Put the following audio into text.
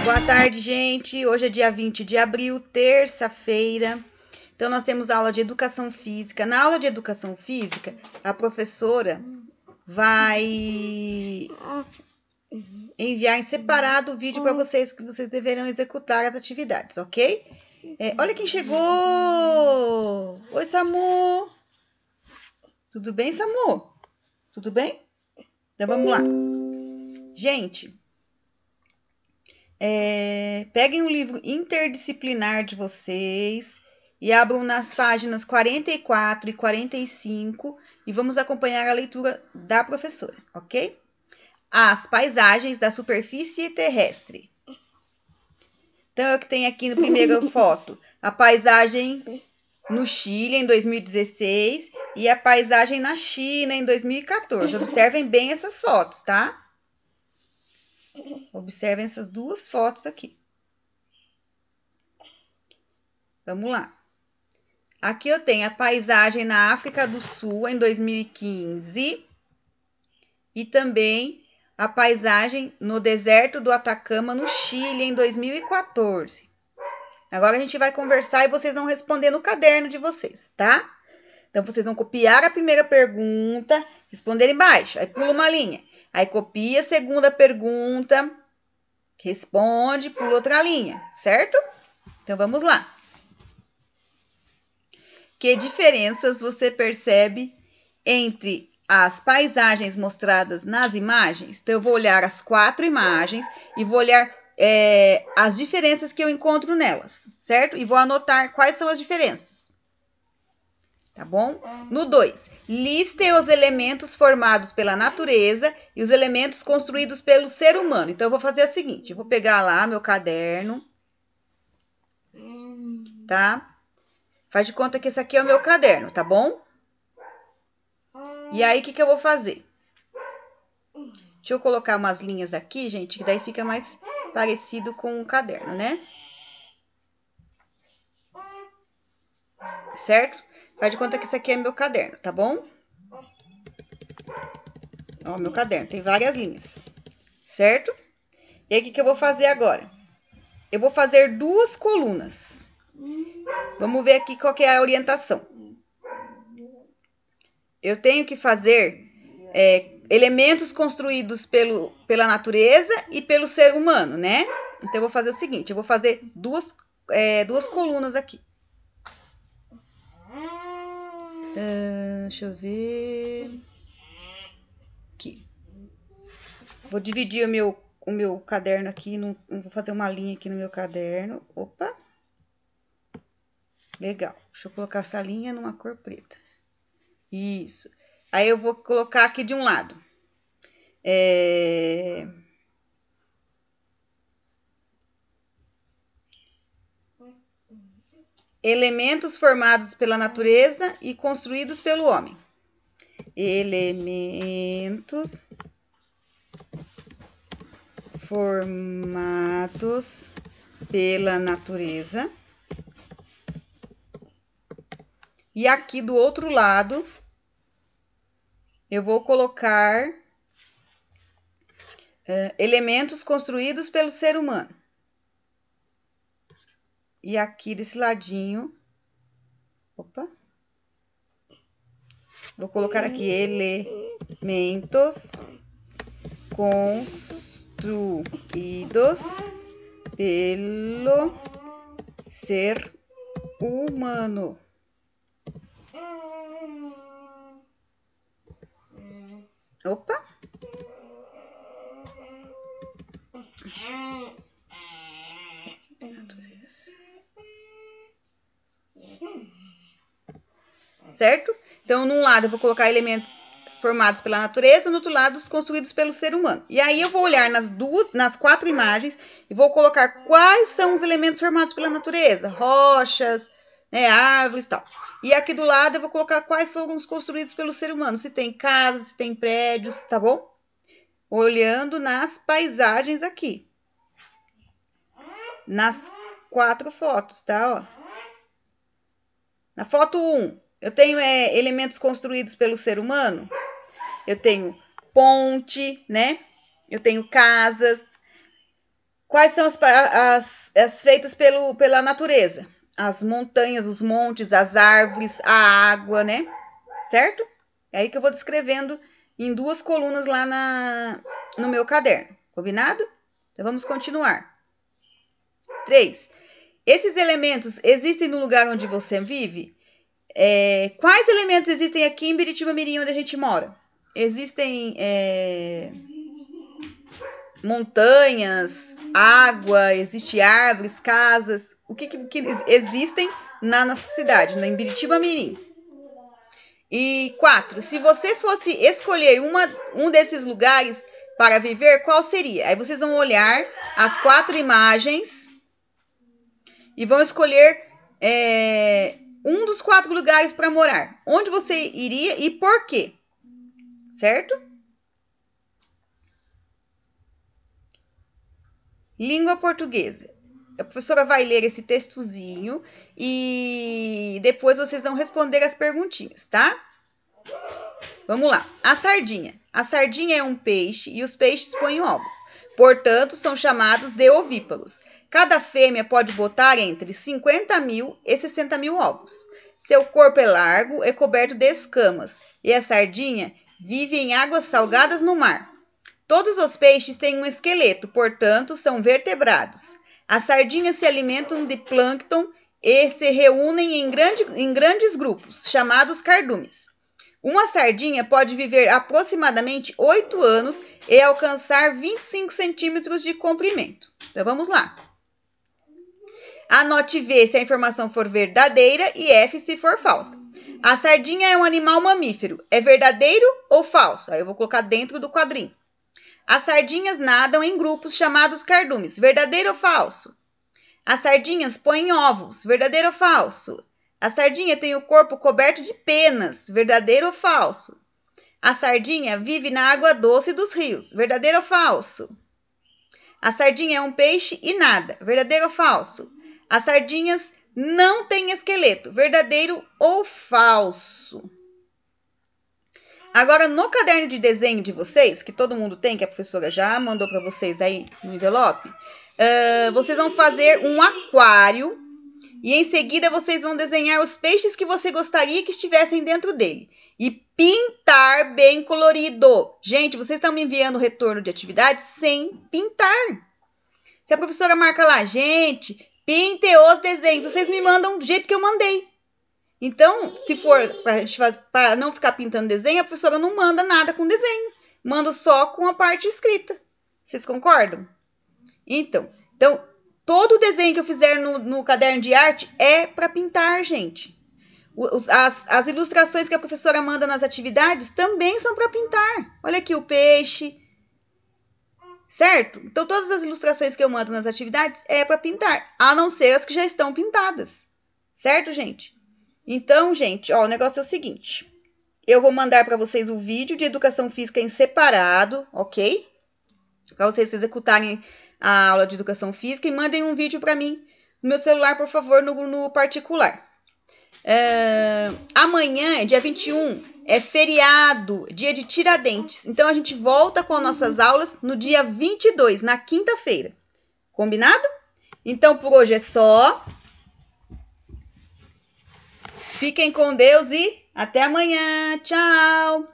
Boa tarde, gente. Hoje é dia 20 de abril, terça-feira. Então, nós temos aula de educação física. Na aula de educação física, a professora vai enviar em separado o vídeo para vocês, que vocês deverão executar as atividades, ok? Olha quem chegou! Oi, Samu! Tudo bem, Samu? Tudo bem? Então, vamos lá. Gente, peguem o livro interdisciplinar de vocês e abram nas páginas 44 e 45 e vamos acompanhar a leitura da professora, ok? As paisagens da superfície terrestre. Então, é o que tem aqui no primeiro foto, a paisagem no Chile em 2016 e a paisagem na China em 2014. Observem bem essas fotos, tá? Observem essas duas fotos aqui. Vamos lá. Aqui eu tenho a paisagem na África do Sul em 2015 e também a paisagem no deserto do Atacama, no Chile, em 2014. Agora a gente vai conversar e vocês vão responder no caderno de vocês, tá? Então, vocês vão copiar a primeira pergunta, responder embaixo, aí pula uma linha. Aí copia a segunda pergunta, responde, pula outra linha, certo? Então, vamos lá. Que diferenças você percebe entre as paisagens mostradas nas imagens? Então, eu vou olhar as 4 imagens e vou olhar as diferenças que eu encontro nelas, certo? E vou anotar quais são as diferenças. Tá bom? No 2, liste os elementos formados pela natureza e os elementos construídos pelo ser humano. Então, eu vou fazer o seguinte, eu vou pegar lá meu caderno, tá? Faz de conta que esse aqui é o meu caderno, tá bom? E aí, o que eu vou fazer? Deixa eu colocar umas linhas aqui, gente, que daí fica mais parecido com o caderno, né? Certo? Faz de conta que esse aqui é meu caderno, tá bom? Ó, meu caderno, tem várias linhas, certo? E aí, o que eu vou fazer agora? Eu vou fazer 2 colunas. Vamos ver aqui qual que é a orientação. Eu tenho que fazer elementos construídos pela natureza e pelo ser humano, né? Então, eu vou fazer o seguinte, eu vou fazer duas colunas aqui. Deixa eu ver. Aqui. Vou dividir o meu caderno aqui, vou fazer uma linha aqui no meu caderno. Opa! Legal. Deixa eu colocar essa linha numa cor preta. Isso. Aí, eu vou colocar aqui de um lado. Elementos formados pela natureza e construídos pelo homem. Elementos formados pela natureza. E aqui do outro lado, eu vou colocar elementos construídos pelo ser humano. E aqui desse ladinho, opa, vou colocar aqui elementos construídos pelo ser humano. Opa! Certo? Então, num lado eu vou colocar elementos formados pela natureza, no outro lado os construídos pelo ser humano. E aí eu vou olhar nas 4 imagens e vou colocar quais são os elementos formados pela natureza, rochas, né, árvores e tal. E aqui do lado eu vou colocar quais são os construídos pelo ser humano, se tem casas, se tem prédios, tá bom? Olhando nas paisagens aqui. Nas 4 fotos, tá? Ó. Na foto 1, eu tenho elementos construídos pelo ser humano. Eu tenho ponte, né? Eu tenho casas. quais são as feitas pela natureza? As montanhas, os montes, as árvores, a água, né? Certo? É aí que eu vou descrevendo em 2 colunas lá no meu caderno. Combinado? Então, vamos continuar. 3. Esses elementos existem no lugar onde você vive? Quais elementos existem aqui em Biritiba-Mirim, onde a gente mora? Existem montanhas, água, existem árvores, casas. O que existem na nossa cidade, em Biritiba-Mirim? E 4. Se você fosse escolher um desses lugares para viver, qual seria? Aí vocês vão olhar as 4 imagens e vão escolher um dos 4 lugares para morar. Onde você iria e por quê? Certo? Língua portuguesa. A professora vai ler esse textozinho e depois vocês vão responder as perguntinhas, tá? Vamos lá. A sardinha. A sardinha é um peixe e os peixes põem ovos. Portanto, são chamados de ovíparos. Cada fêmea pode botar entre 50 mil e 60 mil ovos. Seu corpo é largo, é coberto de escamas e a sardinha vive em águas salgadas no mar. Todos os peixes têm um esqueleto, portanto, são vertebrados. As sardinhas se alimentam de plâncton e se reúnem em grandes grupos, chamados cardumes. Uma sardinha pode viver aproximadamente 8 anos e alcançar 25 centímetros de comprimento. Então, vamos lá. Anote V se a informação for verdadeira e F se for falsa. A sardinha é um animal mamífero. É verdadeiro ou falso? Aí eu vou colocar dentro do quadrinho. As sardinhas nadam em grupos chamados cardumes. Verdadeiro ou falso? As sardinhas põem ovos. Verdadeiro ou falso? A sardinha tem o corpo coberto de penas. Verdadeiro ou falso? A sardinha vive na água doce dos rios. Verdadeiro ou falso? A sardinha é um peixe e nada. Verdadeiro ou falso? As sardinhas não têm esqueleto. Verdadeiro ou falso? Agora, no caderno de desenho de vocês, que todo mundo tem, que a professora já mandou para vocês aí no envelope, vocês vão fazer um aquário e em seguida vocês vão desenhar os peixes que você gostaria que estivessem dentro dele. E pintar bem colorido. Gente, vocês estão me enviando retorno de atividade sem pintar. Se a professora marca lá, gente, pinte os desenhos, vocês me mandam do jeito que eu mandei. Então, se for para não ficar pintando desenho, a professora não manda nada com desenho. Manda só com a parte escrita. Vocês concordam? Então todo desenho que eu fizer no caderno de arte é para pintar, gente. As ilustrações que a professora manda nas atividades também são para pintar. Olha aqui o peixe. Certo? Então, todas as ilustrações que eu mando nas atividades é para pintar. A não ser as que já estão pintadas. Certo, gente? Então, gente, ó, o negócio é o seguinte. Eu vou mandar para vocês o vídeo de educação física em separado, ok? Para vocês executarem a aula de educação física e mandem um vídeo para mim no meu celular, por favor, no particular. Amanhã, dia 21, é feriado, dia de Tiradentes. Então, a gente volta com as nossas aulas no dia 22, na quinta-feira. Combinado? Então, por hoje é só. Fiquem com Deus e até amanhã. Tchau!